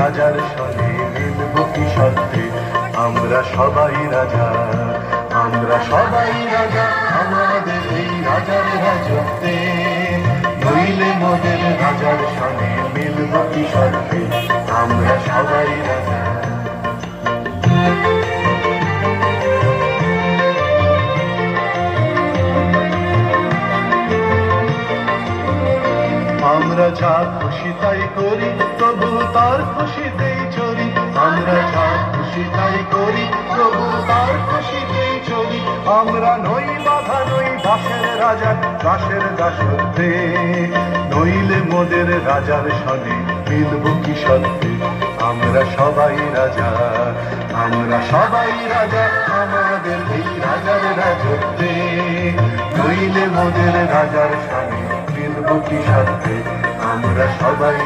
রাজার সঙ্গে মিলব কি সত্যি আমরা সবাই রাজা আমরা সবাই রাজা আমাদের এই রাজার রাজত্বে নইলে মোদের রাজার সঙ্গে মিলব কি সত্যি আমরা সবাই রাজা আমরা যা খুশি তাই করি তবু তার খুশিতেই চলি আমরা যা খুশি তাই করি তবু তার খুশিতেই চলি আমরা নই বাধা নই দাসের রাজা দাসের দাসত্বে নইলে মোদের রাজার সনে মিলব কি সত্যি আমরা সবাই রাজা আমরা সবাই রাজা আমাদের এই রাজার রাজত্বে নইলে মোদের রাজার সনে মিলব কি সত্যি আমরা সবাই